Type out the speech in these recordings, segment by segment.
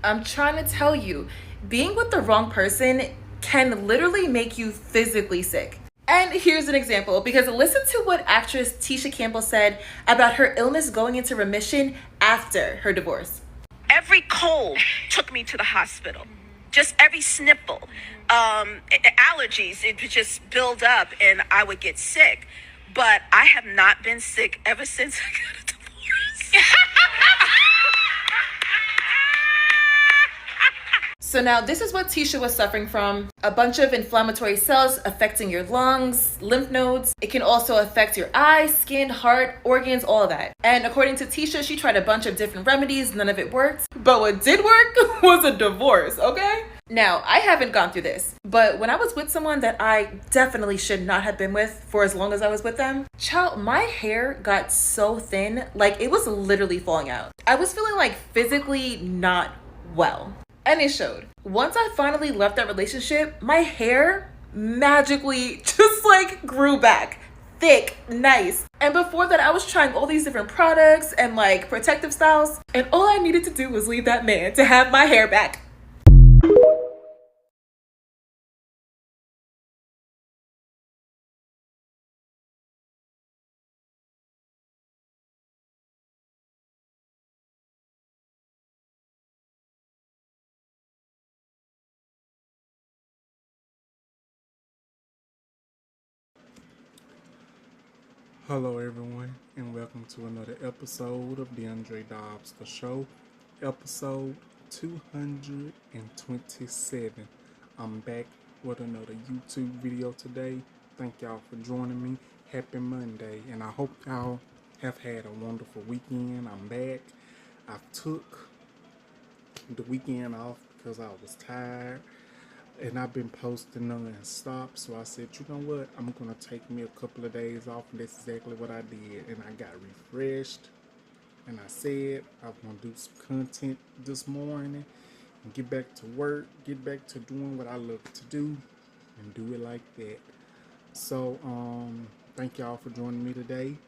I'm trying to tell you, being with the wrong person can literally make you physically sick. And here's an example, because listen to what actress Tisha Campbell said about her illness going into remission after her divorce. Every cold took me to the hospital. Just every sniffle. Allergies, it would just build up and I would get sick. But I have not been sick ever since I got a divorce. So now this is what Tisha was suffering from. A bunch of inflammatory cells affecting your lungs, lymph nodes. It can also affect your eyes, skin, heart, organs, all of that. And according to Tisha, she tried a bunch of different remedies, none of it worked. But what did work was a divorce, okay? Now, I haven't gone through this, but when I was with someone that I definitely should not have been with for as long as I was with them, child, my hair got so thin, like it was literally falling out. I was feeling like physically not well. And it showed. Once I finally left that relationship, my hair magically just like grew back. Thick, nice. And before that, I was trying all these different products and like protective styles. And all I needed to do was leave that man to have my hair back. Hello, everyone, and welcome to another episode of DeAndre Dobbs, the show, episode 227. I'm back with another YouTube video today. Thank y'all for joining me. Happy Monday, and I hope y'all have had a wonderful weekend. I'm back. I took the weekend off because I was tired. And I've been posting non-stop, so I said, you know what, I'm going to take me a couple of days off, and that's exactly what I did. And I got refreshed, and I said I was going to do some content this morning, and get back to work, get back to doing what I love to do, and do it like that. So, thank y'all for joining me today.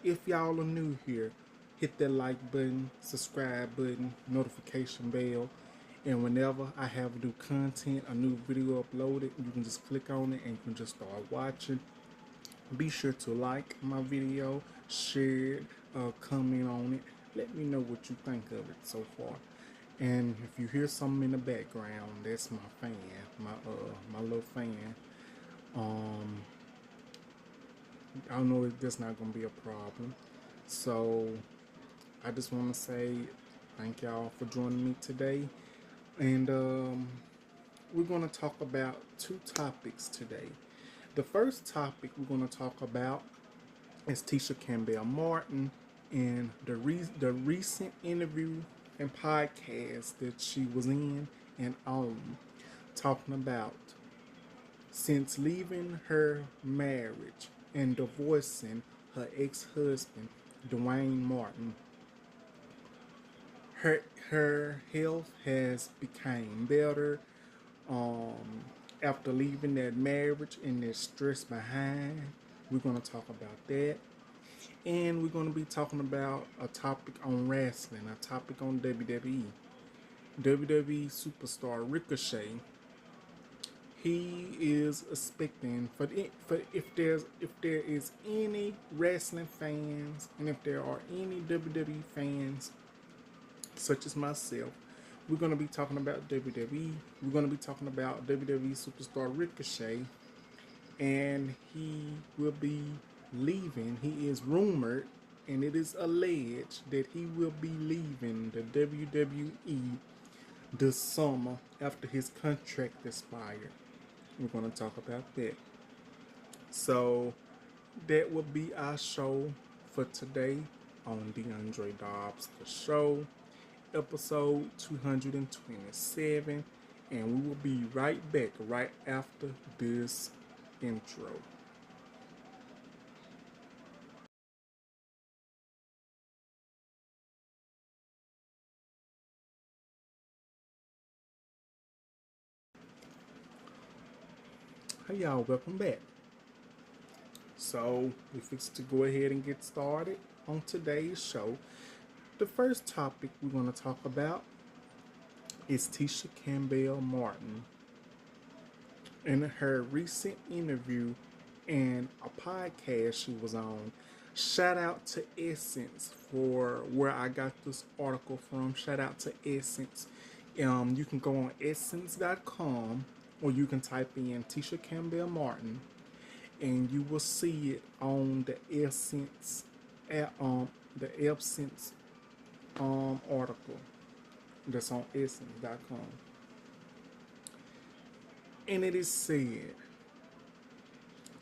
If y'all are new here, hit that like button, subscribe button, notification bell. And whenever I have new content, a new video uploaded, you can just click on it and you can just start watching. Be sure to like my video, share it, comment on it. Let me know what you think of it so far. And if you hear something in the background, that's my fan, my little fan. I know that's not gonna be a problem. So I just want to say thank y'all for joining me today. And we're going to talk about two topics today. The first topic we're going to talk about is Tisha Campbell Martin and the recent interview and podcast that she was in and on, talking about since leaving her marriage and divorcing her ex-husband, Dwayne Martin, her health has become better after leaving that marriage and that stress behind. We're going to talk about that. And we're going to be talking about a topic on wrestling, a topic on WWE. WWE superstar Ricochet. He is expecting for if there is any wrestling fans and if there are any WWE fans such as myself, we're going to be talking about WWE. We're going to be talking about WWE superstar Ricochet, and he will be leaving. He is rumored, and it is alleged that he will be leaving the WWE this summer after his contract expired. We're going to talk about that. So that will be our show for today on DeAndre Dobbs, the show, episode 227, and we will be right back right after this intro. Hey y'all, welcome back. So we fixed to go ahead and get started on today's show. The first topic we're going to talk about is Tisha Campbell Martin. In her recent interview and a podcast she was on, shout out to Essence for where I got this article from. Shout out to Essence. You can go on essence.com or you can type in Tisha Campbell Martin and you will see it on the Essence article that's on essence.com. And it is said,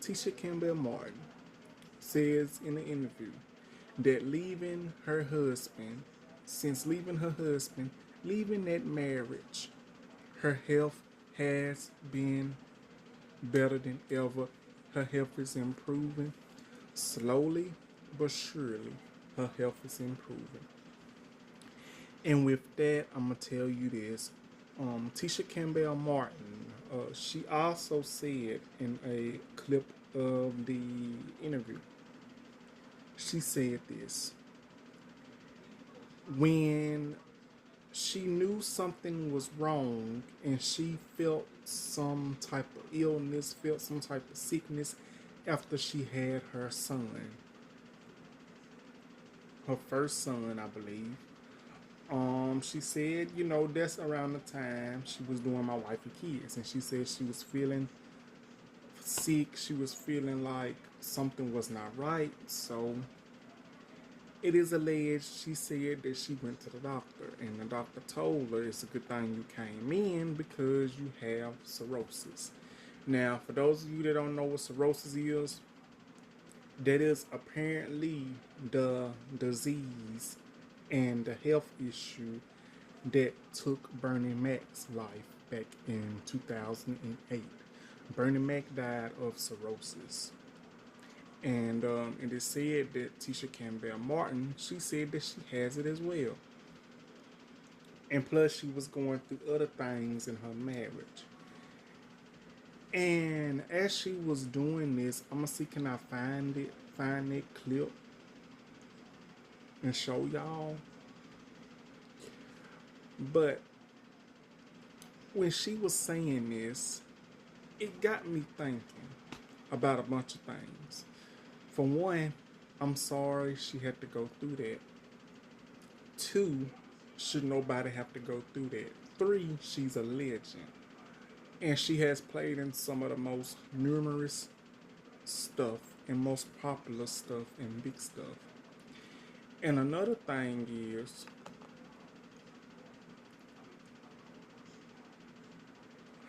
Tisha Campbell Martin says in the interview that leaving that marriage, her health has been better than ever. Her health is improving. Slowly but surely, her health is improving. And with that, I'm going to tell you this. Tisha Campbell Martin, she also said in a clip of the interview, she said this. When she knew something was wrong and she felt some type of illness, felt some type of sickness after she had her son. Her first son, I believe. She said, that's around the time she was doing My Wife and Kids. And she said she was feeling sick. She was feeling like something was not right. So it is alleged she said that she went to the doctor. And the doctor told her it's a good thing you came in because you have cirrhosis. Now, for those of you that don't know what cirrhosis is, that is apparently the disease and the health issue that took Bernie Mac's life back in 2008. Bernie Mac died of cirrhosis. And it is said that Tisha Campbell Martin, she said that she has it as well. And plus she was going through other things in her marriage. And as she was doing this, I'm going to see can I find that clip and show y'all. But when she was saying this, it got me thinking about a bunch of things. For one, I'm sorry she had to go through that. 2, should nobody have to go through that. 3, she's a legend. And she has played in some of the most numerous stuff and most popular stuff and big stuff. And another thing is,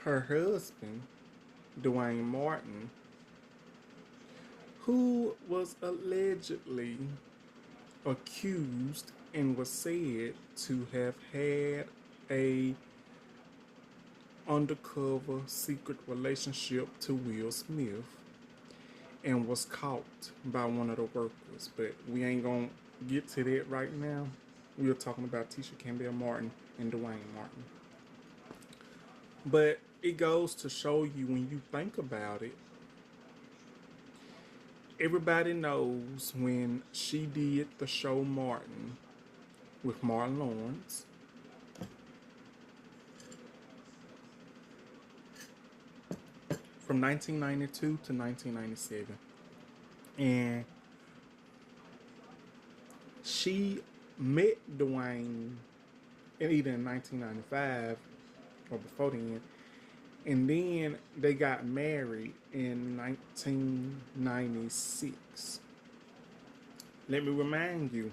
her husband, Dwayne Martin, who was allegedly accused and was said to have had a undercover secret relationship to Will Smith and was caught by one of the workers. But we ain't gonna get to that right now. We are talking about Tisha Campbell Martin and Dwayne Martin. But it goes to show you, when you think about it, everybody knows when she did the show Martin with Martin Lawrence, from 1992 to 1997. And she met Dwayne either in 1995 or before then. And then they got married in 1996. Let me remind you,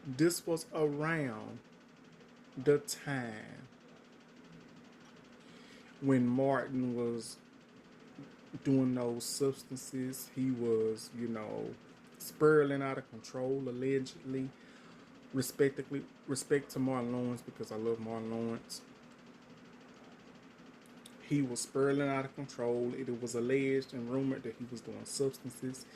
this was around the time when Martin was doing those substances. He was, spiraling out of control, allegedly. Respect to Martin Lawrence, because I love Martin Lawrence. He was spiraling out of control. It was alleged and rumored that he was doing substances.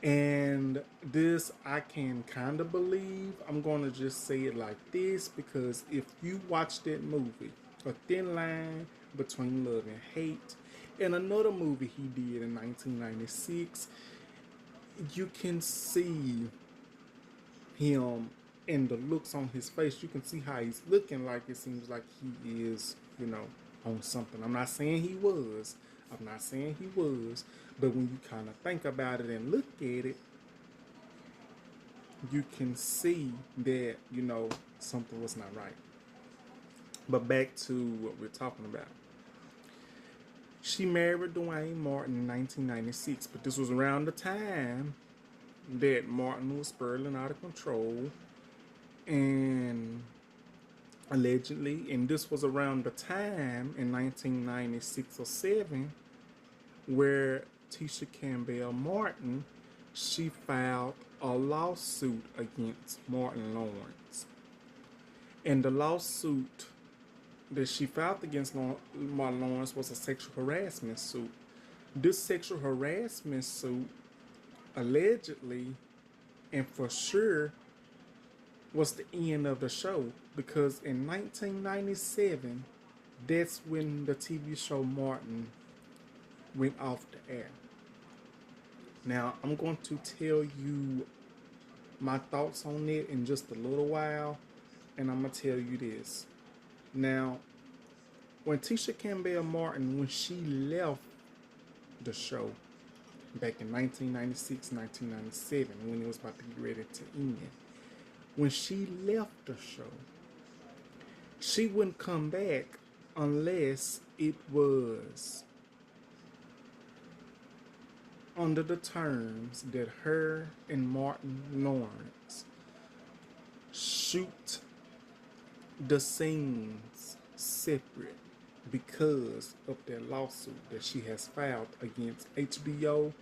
And this I can kind of believe. I'm going to just say it like this, because if you watch that movie, A Thin Line Between Love and Hate, and another movie he did in 1996, you can see him and the looks on his face, you can see how he's looking like it seems like he is, on something. I'm not saying he was. I'm not saying he was. But when you kind of think about it and look at it, you can see that, something was not right. But back to what we're talking about. She married Dwayne Martin in 1996, but this was around the time that Martin was spiraling out of control, and allegedly, and this was around the time in 1996 or 7 where Tisha Campbell Martin, she filed a lawsuit against Martin Lawrence. And the lawsuit that she filed against Martin Lawrence was a sexual harassment suit. This sexual harassment suit allegedly and for sure was the end of the show, because in 1997, that's when the TV show Martin went off the air. Now, I'm going to tell you my thoughts on it in just a little while, and I'm going to tell you this. Now, when Tisha Campbell Martin, when she left the show back in 1996, 1997, when it was about to get ready to end, when she left the show, she wouldn't come back unless it was under the terms that her and Martin Lawrence shoot the scenes separate because of that lawsuit that she has filed against HBO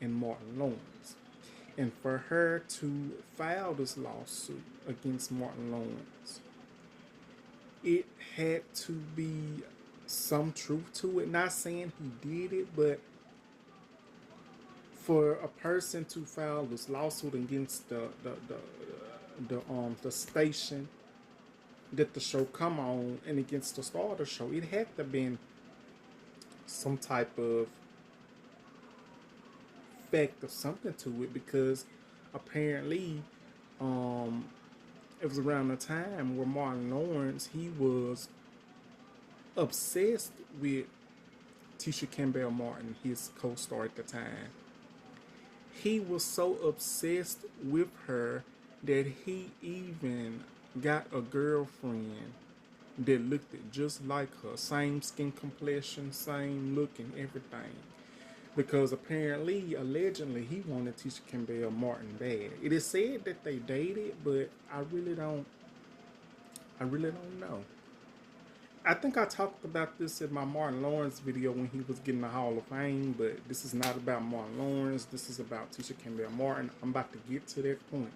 and Martin Lawrence. And for her to file this lawsuit against Martin Lawrence, it had to be some truth to it. Not saying he did it, but for a person to file this lawsuit against the station that the show come on and against the star of the show, it had to been some type of fact or something to it, because apparently it was around the time where Martin Lawrence, he was obsessed with Tisha Campbell Martin, his co-star at the time. He was so obsessed with her that he even got a girlfriend that looked just like her. Same skin complexion, same look and everything. Because apparently, allegedly, he wanted Tisha Campbell Martin bad. It is said that they dated, but I really don't know. I think I talked about this in my Martin Lawrence video when he was getting the Hall of Fame, but this is not about Martin Lawrence. This is about Tisha Campbell Martin. I'm about to get to that point.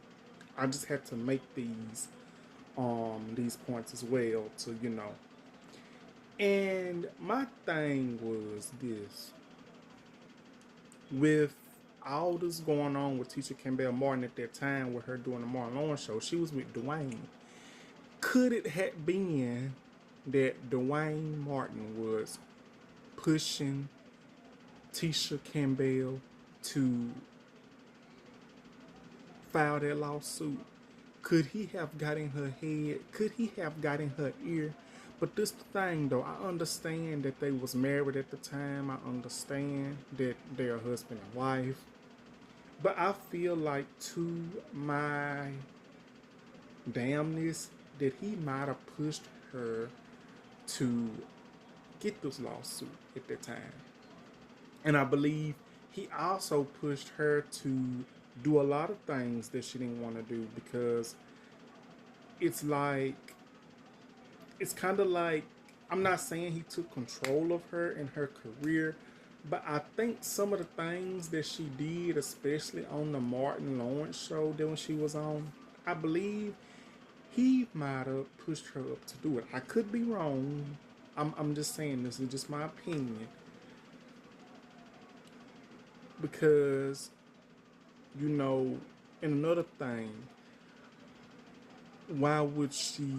I just had to make these points as well to, And my thing was this. With all this going on with Tisha Campbell Martin at that time with her doing the Martin Lawrence show, she was with Dwayne. Could it have been that Dwayne Martin was pushing Tisha Campbell to file that lawsuit? Could he have got in her head? Could he have got in her ear? But this the thing though, I understand that they was married at the time. I understand that they're husband and wife. But I feel like to my damnness that he might have pushed her to get this lawsuit at that time. And I believe he also pushed her to do a lot of things that she didn't want to do, because it's kind of like, I'm not saying he took control of her and her career, but I think some of the things that she did, especially on the Martin Lawrence show that when she was on, I believe he might have pushed her up to do it. I could be wrong. I'm just saying, this is just my opinion. Because, and another thing, why would she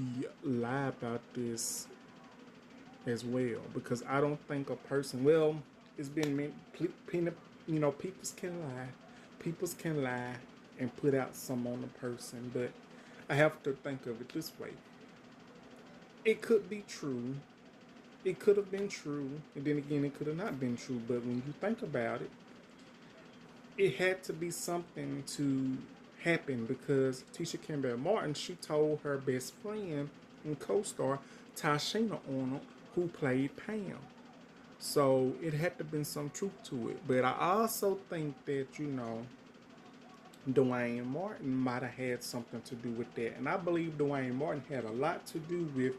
lie about this as well? Because I don't think a person, well, it's been, peoples can lie and put out some on a person, but I have to think of it this way. It could be true. It could have been true. And then again, it could have not been true. But when you think about it, it had to be something to happen because Tisha Campbell Martin, she told her best friend and co-star Tashina Arnold, who played Pam. So it had to have been some truth to it. But I also think that, Dwayne Martin might have had something to do with that. And I believe Dwayne Martin had a lot to do with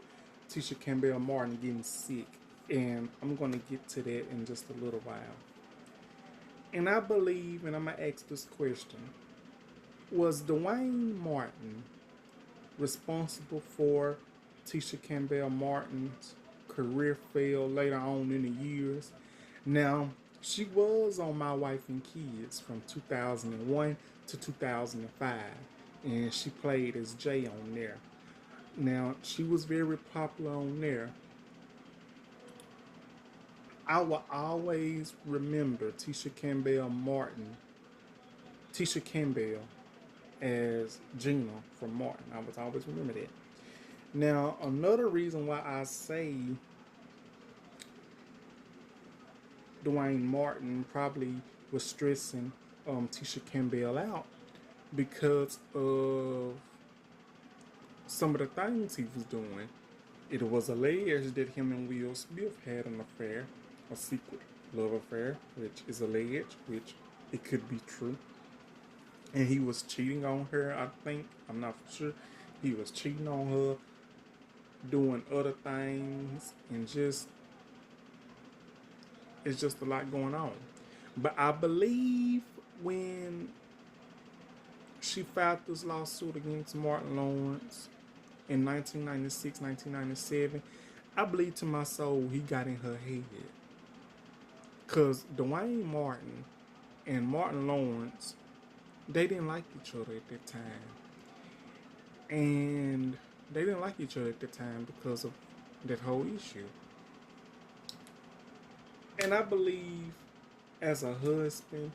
Tisha Campbell Martin getting sick. And I'm going to get to that in just a little while. And I believe, and I'm going to ask this question, was Dwayne Martin responsible for Tisha Campbell Martin's career fail later on in the years? Now, she was on My Wife and Kids from 2001 to 2005, and she played as Jay on there. Now, she was very popular on there. I will always remember Tisha Campbell as Gina from Martin. I would always remember that. Now, another reason why I say Dwayne Martin probably was stressing Tisha Campbell out because of some of the things he was doing. It was alleged that him and Will Smith had an affair, a secret love affair, which is alleged, which it could be true. And he was cheating on her, I think. I'm not sure. He was cheating on her, doing other things, and it's just a lot going on. But I believe when she filed this lawsuit against Martin Lawrence in 1996, 1997, I believe to my soul he got in her head. Because Dwayne Martin and Martin Lawrence, they didn't like each other at that time. And they didn't like each other at the time because of that whole issue. And I believe as a husband,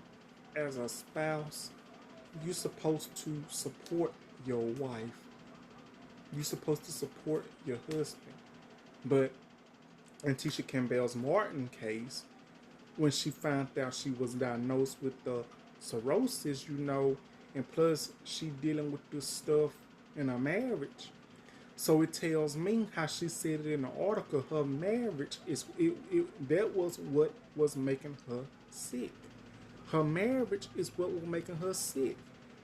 as a spouse, you're supposed to support your wife. You're supposed to support your husband. But in Tisha Campbell's Martin case, when she found out she was diagnosed with the cirrhosis, and plus she dealing with this stuff in her marriage. So it tells me how she said it in the article, her marriage that was what was making her sick. Her marriage is what was making her sick.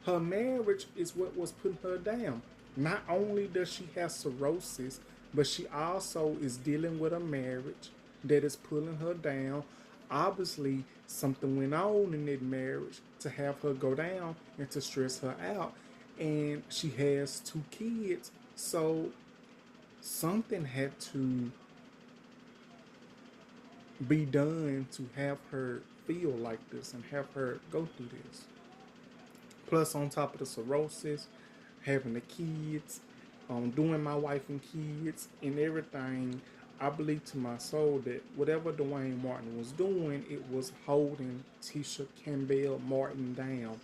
Her marriage is what was putting her down. Not only does she have cirrhosis, but she also is dealing with a marriage that is pulling her down. Obviously, something went on in that marriage to have her go down and to stress her out. And she has 2 kids. So something had to be done to have her feel like this and have her go through this. Plus, on top of the cirrhosis, having the kids, doing My Wife and Kids and everything, I believe to my soul that whatever Dwayne Martin was doing, it was holding Tisha Campbell Martin down.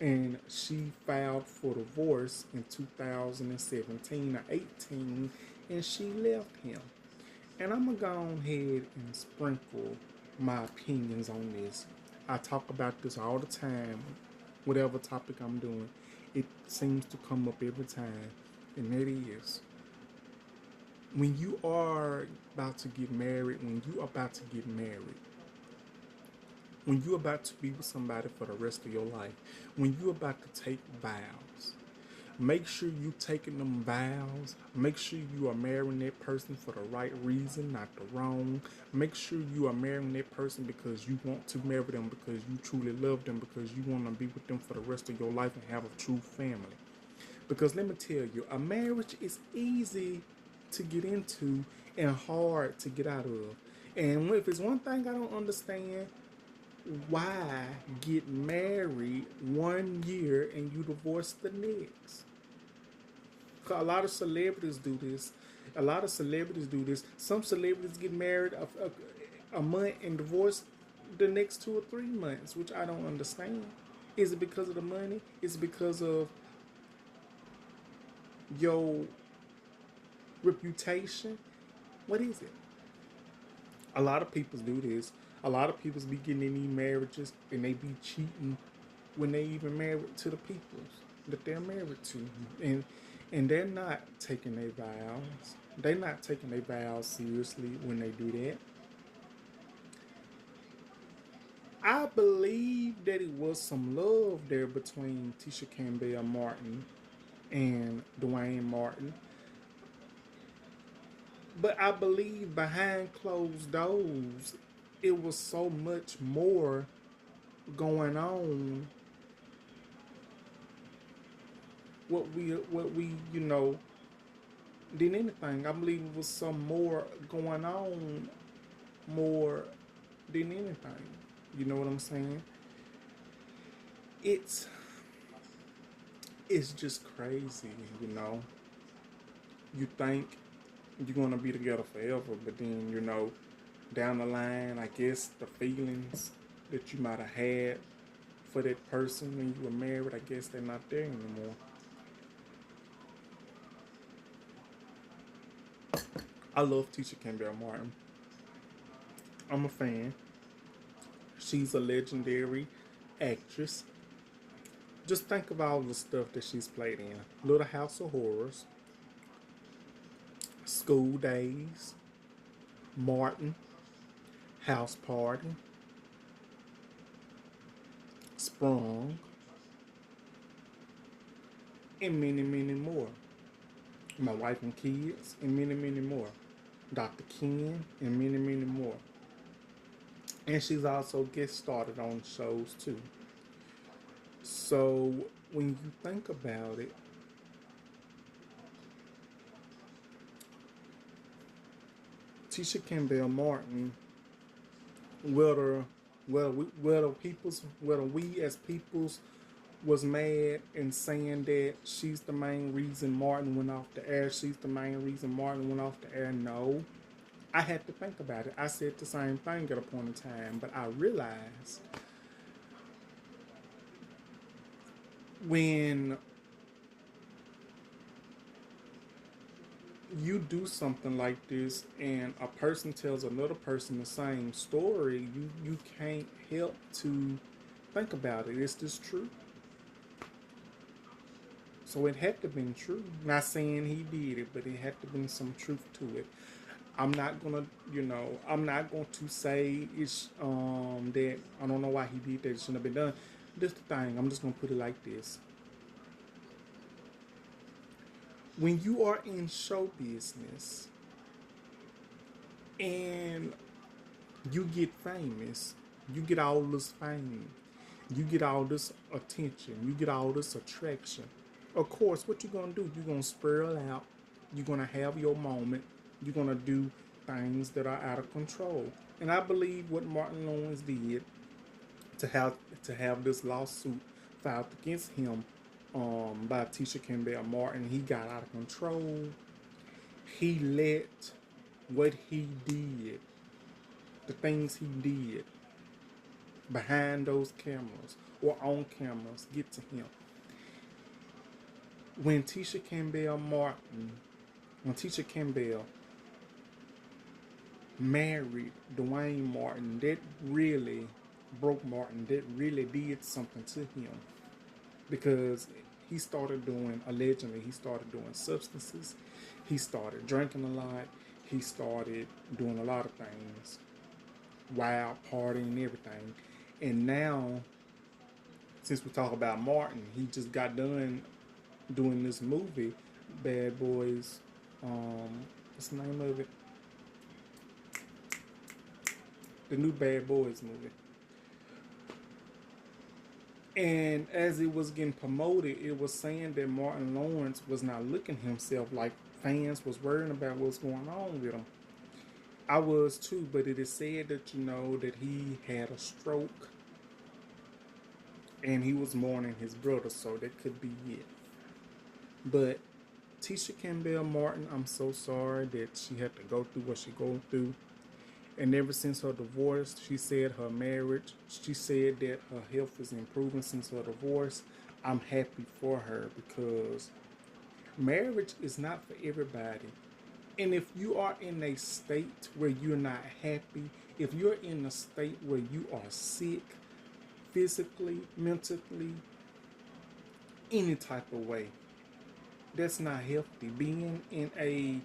And she filed for divorce in 2017 or 18, and she left him. And I'm going to go ahead and sprinkle my opinions on this. I talk about this all the time, whatever topic I'm doing. It seems to come up every time, and that is, when you are about to get married, when you're about to be with somebody for the rest of your life, when you're about to take vows, make sure you're taking them vows. Make sure you are marrying that person for the right reason, not the wrong. Make sure you are marrying that person because you want to marry them, because you truly love them, because you want to be with them for the rest of your life and have a true family. Because let me tell you, a marriage is easy to get into and hard to get out of. And if it's one thing I don't understand, why get married 1 year and you divorce the next? A lot of celebrities do this. Some celebrities get married a month and divorce the next 2 or 3 months, which I don't understand. Is it because of the money? Is it because of your reputation, what is it? A lot of people do this. A lot of people be getting in these marriages and they be cheating when they even married to the people that they're married to. And they're not taking their vows. They're not taking their vows seriously when they do that. I believe that it was some love there between Tisha Campbell Martin and Dwayne Martin. But I believe behind closed doors, it was so much more going on. What we than anything. I believe it was some more going on, more than anything. You know what I'm saying? It's it's just crazy, you know. You think you're gonna be together forever, but then down the line, I guess the feelings that you might have had for that person when you were married, I guess they're not there anymore. I love Tisha Campbell Martin. I'm a fan. She's a legendary actress. Just think of all the stuff that she's played in. Little House of Horrors, School Days, Martin, House Party, Sprung, and many, many more. My Wife and Kids, and many, many more. Dr. Ken, and many, many more. And she's also guest starred on shows too. So when you think about it, Tisha Campbell Martin, whether we as peoples was mad and saying that she's the main reason Martin went off the air, she's the main reason Martin went off the air. No, I had to think about it. I said the same thing at a point in time, but I realized when you do something like this and a person tells another person the same story, you can't help to think about it. Is this true? So it had to been true. Not saying he did it, but it had to been some truth to it. I'm not going to say it's that I don't know why he did that. It shouldn't have been done. This the thing. I'm just gonna put it like this. When you are in show business and you get famous, you get all this fame, you get all this attention, you get all this attraction. Of course, what you're gonna do? You're gonna spiral out. You're gonna have your moment. You're gonna do things that are out of control. And I believe what Martin Lawrence did to have this lawsuit filed against him by Tisha Campbell Martin, he got out of control. He let what he did, the things he did behind those cameras or on cameras, get to him. When Tisha Campbell married Dwayne Martin, that really broke Martin. That really did something to him because allegedly he started doing substances. He started drinking a lot. He started doing a lot of things, wild partying and everything. And now, since we talk about Martin, he just got done doing this movie, Bad Boys. What's the name of it? The new Bad Boys movie. And as it was getting promoted, it was saying that Martin Lawrence was not looking himself, like fans was worrying about what's going on with him. I was too, but it is said that that he had a stroke and he was mourning his brother, so that could be it. But Tisha Campbell Martin, I'm so sorry that she had to go through what she going through. And ever since her divorce, she said she said that her health is improving since her divorce. I'm happy for her because Marriage is not for everybody. And if you are in a state where you're not happy, if you're in a state where you are sick, physically, mentally, any type of way, that's not healthy. Being in a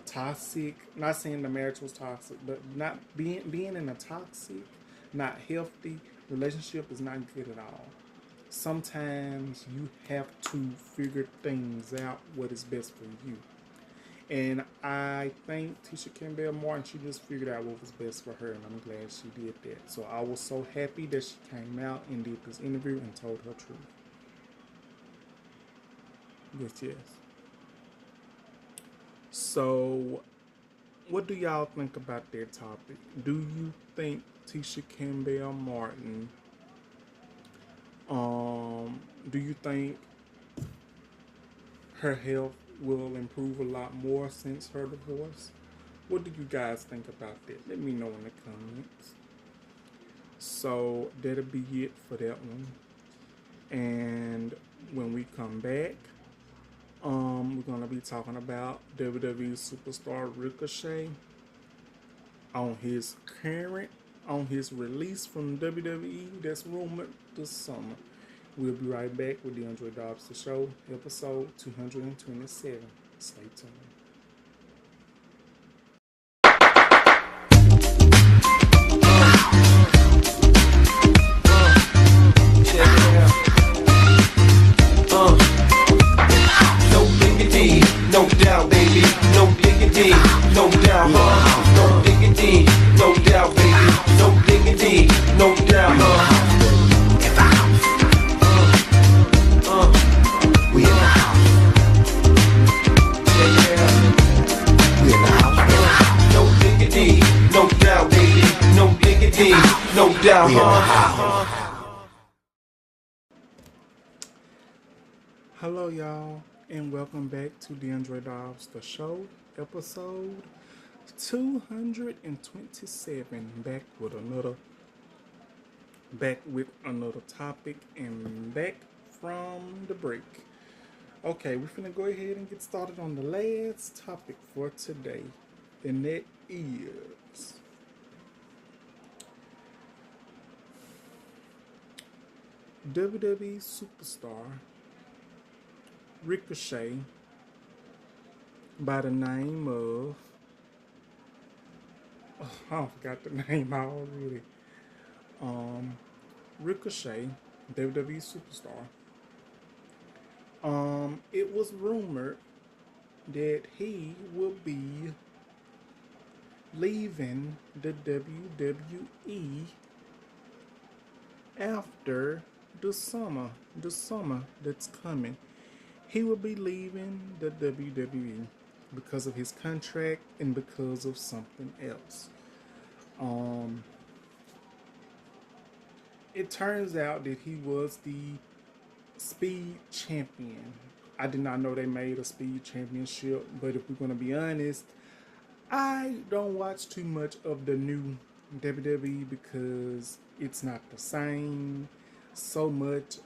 toxic, not saying the marriage was toxic, but not being in a toxic, not healthy relationship is not good at all. Sometimes you have to figure things out what is best for you. And I think Tisha Campbell Martin, she just figured out what was best for her, and I'm glad she did that. So I was so happy that she came out and did this interview and told her truth. Yes. So, what do y'all think about that topic? Do you think Tisha Campbell Martin, do you think her health will improve a lot more since her divorce? What do you guys think about that? Let me know in the comments. So that'll be it for that one. And when we come back, we're gonna be talking about WWE superstar Ricochet on his release from WWE that's rumored this summer. We'll be right back with the Andre Dobbs The Show, episode 227. Stay tuned. No diggity, no doubt, baby. No diggity, no doubt, No diggity, no doubt, baby. No diggity, no doubt, We in the house. We in the house. No diggity, no doubt, baby. No diggity, no doubt, We in the house. Hello, y'all, and welcome back to the Andre Dobbs The Show, episode 227. Back with another topic, and back from the break. Okay, we're finna go ahead and get started on the last topic for today, and that is WWE superstar Ricochet by the name of I forgot the name already. Ricochet, WWE superstar. It was rumored that he will be leaving the WWE after the summer that's coming. He will be leaving the WWE because of his contract and because of something else. It turns out that he was the speed champion. I did not know they made a speed championship, but if we're going to be honest, I don't watch too much of the new WWE because it's not the same. So much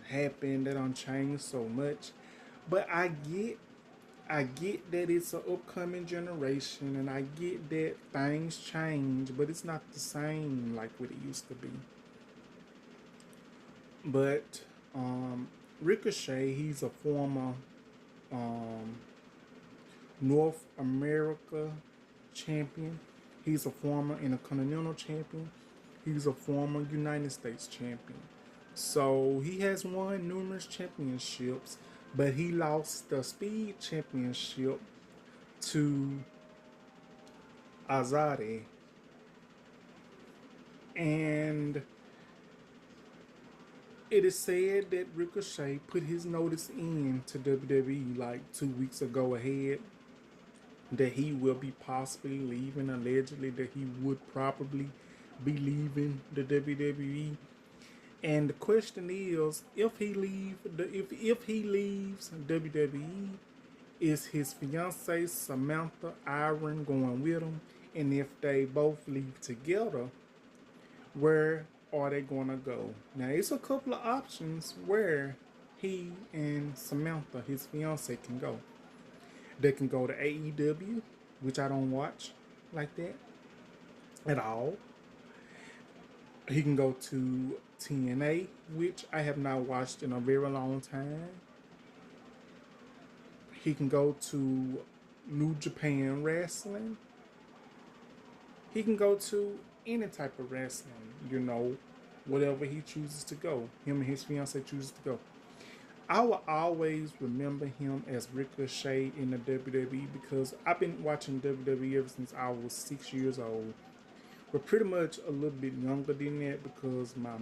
happened that changed so much. But I get that it's an upcoming generation, and I get that things change, but it's not the same like what it used to be. But Ricochet, he's a former North America champion. He's a former Intercontinental champion. He's a former United States champion. So he has won numerous championships, but he lost the speed championship to Azade. And it is said that Ricochet put his notice in to WWE like 2 weeks ago ahead that he will be possibly leaving, allegedly that he would probably be leaving the WWE. And the question is, if he leaves WWE, is his fiancée Samantha Iron going with him? And if they both leave together, where are they gonna go? Now, it's a couple of options where he and Samantha, his fiance, can go. They can go to AEW, which I don't watch like that at all. He can go to TNA, which I have not watched in a very long time. He can go to New Japan Wrestling. He can go to any type of wrestling, whatever he chooses to go. Him and his fiance chooses to go. I will always remember him as Ricochet in the WWE because I've been watching WWE ever since I was 6 years old. But pretty much a little bit younger than that because my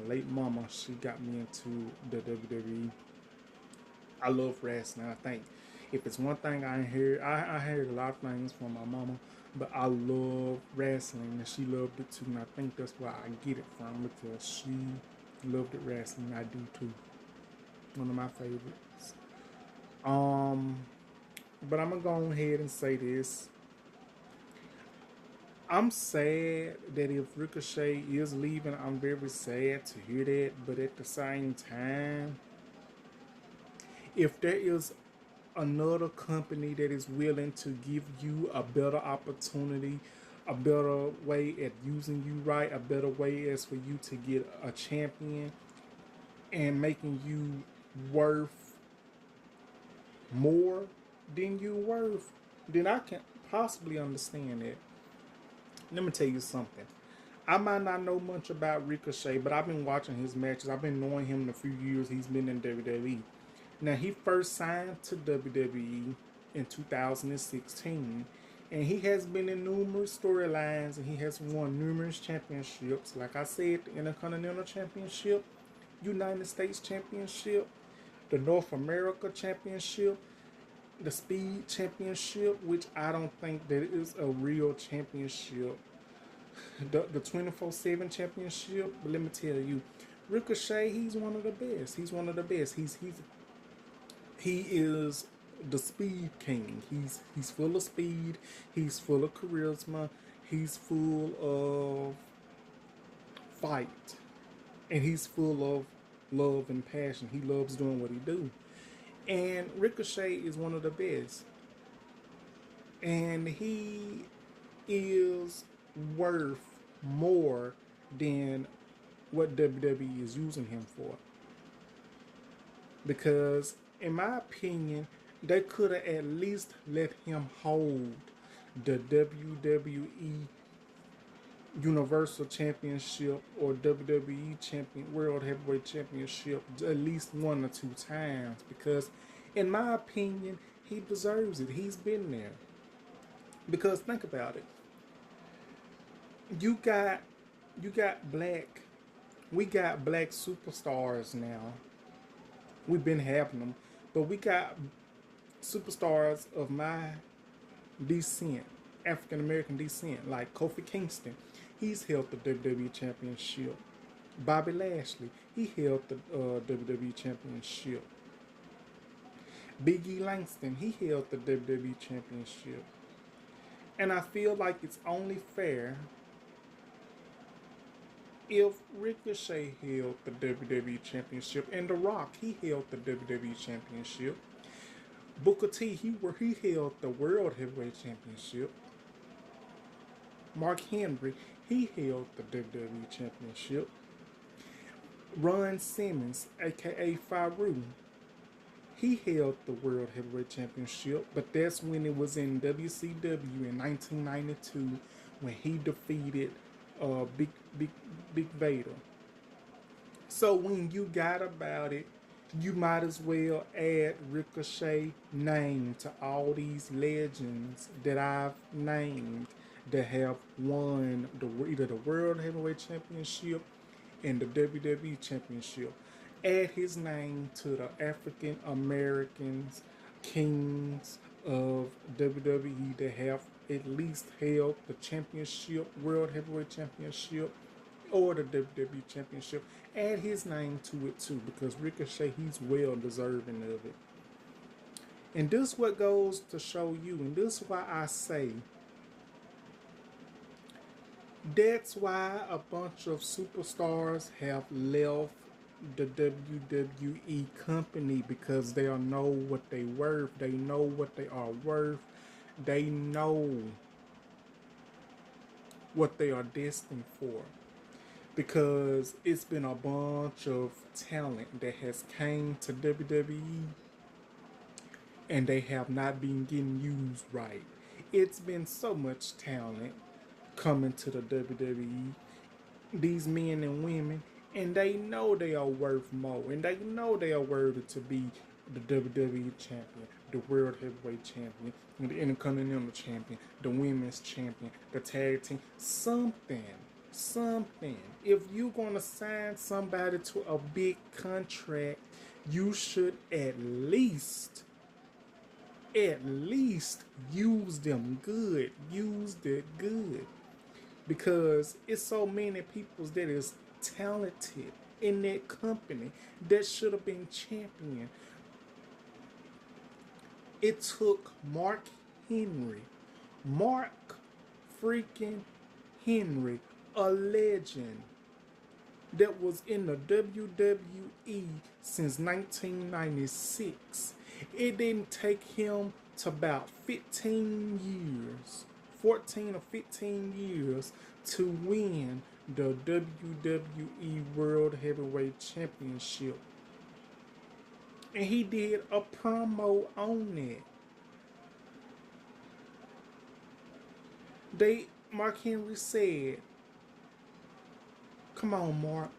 late mama, she got me into the WWE. I love wrestling. I think if it's one thing I heard a lot of things from my mama, but I love wrestling and she loved it too. And I think that's where I get it from because she loved it wrestling. I do too. One of my favorites. But I'm gonna go ahead and say this. I'm sad that if Ricochet is leaving, I'm very sad to hear that. But at the same time, if there is another company that is willing to give you a better opportunity, a better way at using you right, a better way as for you to get a champion and making you worth more than you worth, then I can possibly understand that. Let me tell you something. I might not know much about Ricochet, but I've been watching his matches. I've been knowing him the few years he's been in WWE. Now, he first signed to WWE in 2016, and he has been in numerous storylines, and he has won numerous championships. Like I said, the Intercontinental Championship, United States Championship, the North America Championship, the Speed Championship, which I don't think that is a real championship. The 24/7 Championship, but let me tell you, Ricochet, he's one of the best. He's one of the best. He is the Speed King. He's full of speed. He's full of charisma. He's full of fight, and he's full of love and passion. He loves doing what he do. And Ricochet is one of the best. And he is worth more than what WWE is using him for. Because, in my opinion, they could have at least let him hold the WWE Universal Championship or WWE World Heavyweight Championship at least 1 or 2 times, because in my opinion he deserves it. He's been there. Because think about it. We got black superstars now. We've been having them, but we got superstars of my descent, African American descent, like Kofi Kingston. He's held the WWE Championship. Bobby Lashley, he held the WWE Championship. Big E Langston, he held the WWE Championship. And I feel like it's only fair if Ricochet held the WWE Championship, and The Rock, he held the WWE Championship. Booker T, he held the World Heavyweight Championship. Mark Henry, he held the WWE Championship. Ron Simmons, aka Farouk, he held the World Heavyweight Championship, but that's when it was in WCW in 1992 when he defeated Big Vader. So when you got about it, you might as well add Ricochet name to all these legends that I've named that have won either the World Heavyweight Championship and the WWE Championship. Add his name to the African Americans, kings of WWE that have at least held the championship, World Heavyweight Championship, or the WWE Championship. Add his name to it too, because Ricochet, he's well deserving of it. And this what goes to show you, and this is why I say, that's why a bunch of superstars have left the WWE company because they know what they worth. They know what they are worth. They know what they are destined for. Because it's been a bunch of talent that has came to WWE and they have not been getting used right. It's been so much talent coming to the WWE, these men and women, and they know they are worth more, and they know they are worthy to be the WWE champion, the World Heavyweight champion, the Intercontinental champion, the Women's champion, the tag team, something. If you're gonna sign somebody to a big contract, you should at least use them good. Use it good. Because it's so many people that is talented in that company that should have been champion. It took Mark freaking Henry, a legend that was in the WWE since 1996. It didn't take him to about 15 years, 14 or 15 years to win the WWE World Heavyweight Championship. And he did a promo on it. Mark Henry said, "Come on, Mark.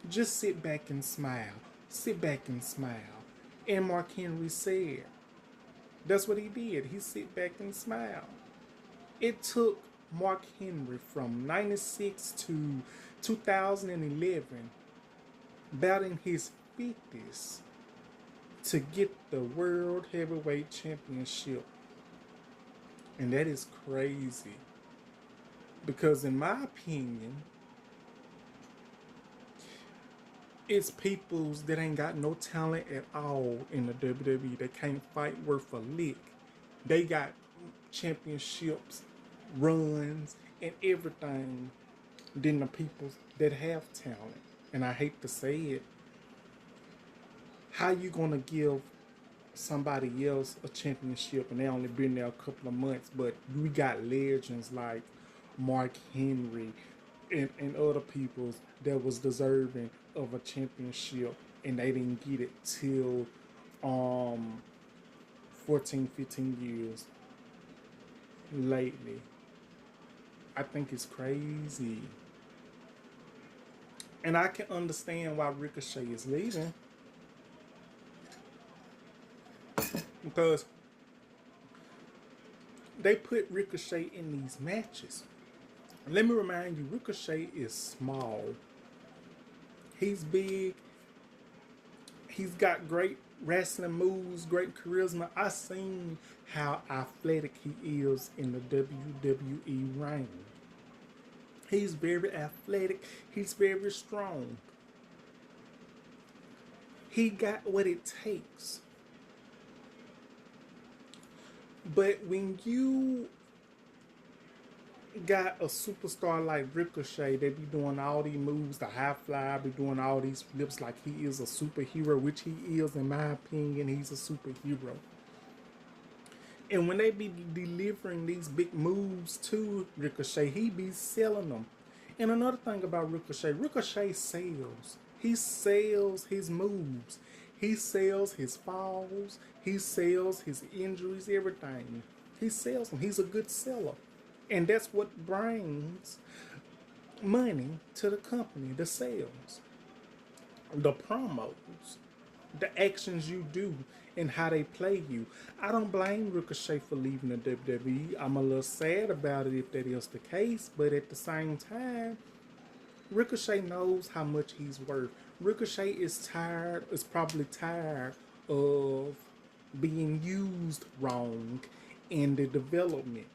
Just sit back and smile. Sit back and smile." And Mark Henry said, that's what he did. He sit back and smile. It took Mark Henry from 96 to 2011, about in his 50s, to get the World Heavyweight Championship. And that is crazy. Because in my opinion, it's peoples that ain't got no talent at all in the WWE. They can't fight worth a lick. They got championships, runs, and everything than the peoples that have talent. And I hate to say it. How you gonna give somebody else a championship and they only been there a couple of months, but we got legends like Mark Henry and other peoples that was deserving of a championship and they didn't get it till 14, 15 years lately. I think it's crazy. And I can understand why Ricochet is leaving. Because they put Ricochet in these matches. Let me remind you, Ricochet is small. He's big. He's got great wrestling moves, great charisma. I've seen how athletic he is in the WWE ring. He's very athletic. He's very strong. He got what it takes. But when you got a superstar like Ricochet, they be doing all these moves, the high fly, be doing all these flips like he is a superhero, which he is, in my opinion. He's a superhero. And when they be delivering these big moves to Ricochet, he be selling them. And another thing about Ricochet sells. He sells his moves. He sells his falls. He sells his injuries, everything. He sells them. He's a good seller. And that's what brings money to the company, the sales, the promos, the actions you do, and how they play you. I don't blame Ricochet for leaving the WWE. I'm a little sad about it if that is the case, but at the same time, Ricochet knows how much he's worth. Ricochet is probably tired of being used wrong in the development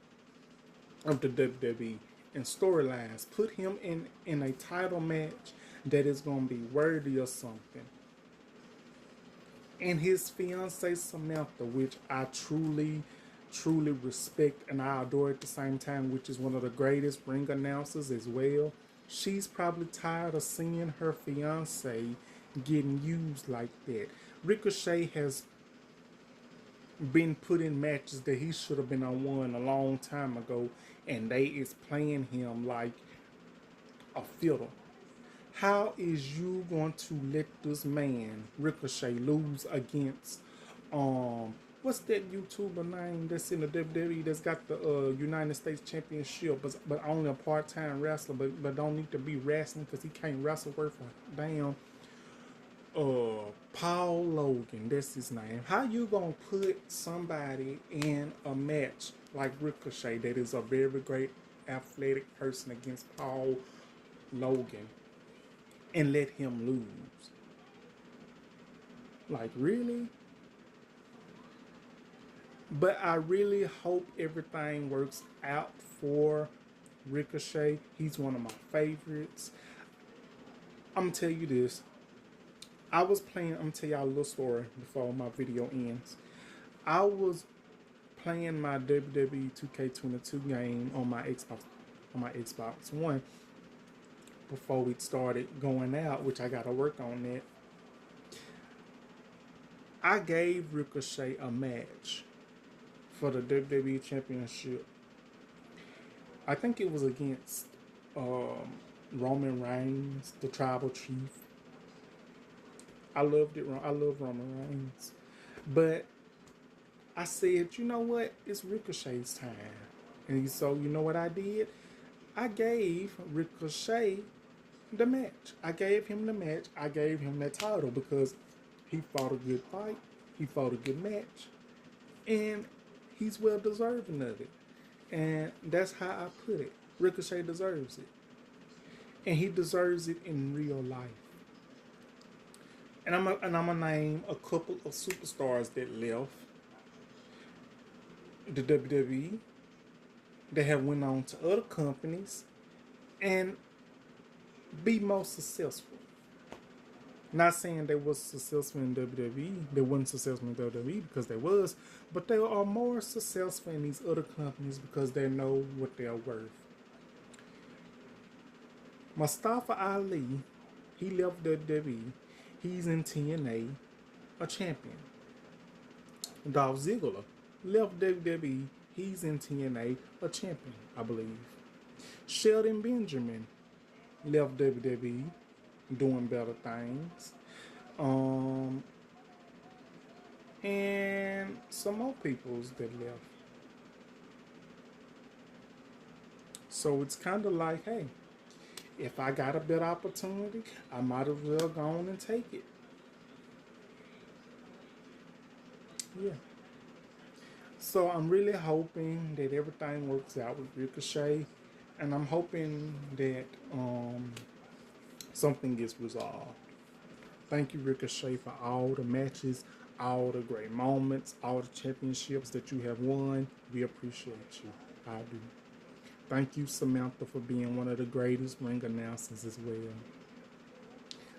of the WWE and storylines. Put him in a title match that is going to be worthy of something. And his fiancée Samantha, which I truly respect and I adore at the same time, which is one of the greatest ring announcers as well. She's probably tired of seeing her fiance getting used like that. Ricochet has been put in matches that he should have been on one a long time ago, and they is playing him like a fiddle. How is you going to let this man Ricochet lose against what's that YouTuber name that's in the WWE that's got the United States Championship, but only a part-time wrestler, but don't need to be wrestling because he can't wrestle worth a damn. Paul Logan, that's his name. How you gonna put somebody in a match like Ricochet that is a very great athletic person against Paul Logan and let him lose? Like, really? But I really hope everything works out for Ricochet. He's one of my favorites. I'm gonna tell you this. I'm gonna tell y'all a little story before my video ends. I was playing my WWE 2K22 game on my Xbox One before we started going out, which I gotta work on that. I gave Ricochet a match for the WWE Championship. I think it was against Roman Reigns, the Tribal Chief. I loved it. I love Roman Reigns. But I said, you know what? It's Ricochet's time. And so, you know what I did? I gave Ricochet the match. I gave him the match. I gave him that title because he fought a good fight. He fought a good match. And he's well deserving of it. And that's how I put it. Ricochet deserves it. And he deserves it in real life. And I'm gonna name a couple of superstars that left the WWE that have went on to other companies and be more successful. Not saying they was successful in WWE, they wasn't successful in WWE because they was, but they are more successful in these other companies because they know what they're worth. Mustafa Ali, he left WWE. He's in TNA, a champion. Dolph Ziggler left WWE. He's in TNA, a champion, I believe. Shelton Benjamin left WWE, doing better things. And some more peoples that left. So it's kind of like, hey, if I got a better opportunity, I might as well go on and take it. Yeah. So I'm really hoping that everything works out with Ricochet. And I'm hoping that something gets resolved. Thank you, Ricochet, for all the matches, all the great moments, all the championships that you have won. We appreciate you. I do. Thank you, Samantha, for being one of the greatest ring announcers as well.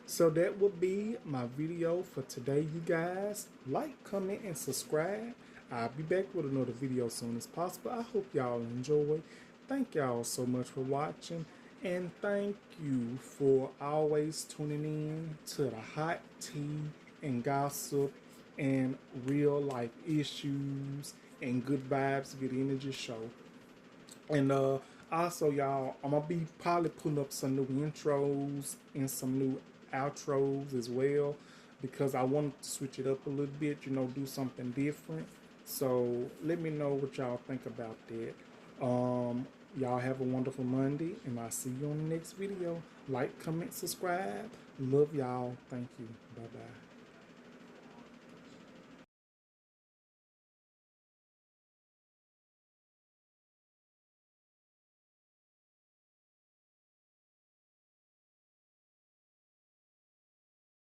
So that would be my video for today, you guys. Like, comment, and subscribe. I'll be back with another video as soon as possible. I hope y'all enjoy. Thank y'all so much for watching. And thank you for always tuning in to the hot tea and gossip and real life issues and good vibes, good energy show. And also, y'all, I'm going to be probably putting up some new intros and some new outros as well, because I want to switch it up a little bit, you know, do something different. So let me know what y'all think about that. Y'all have a wonderful Monday, and I'll see you on the next video. Like, comment, subscribe. Love y'all. Thank you. Bye-bye.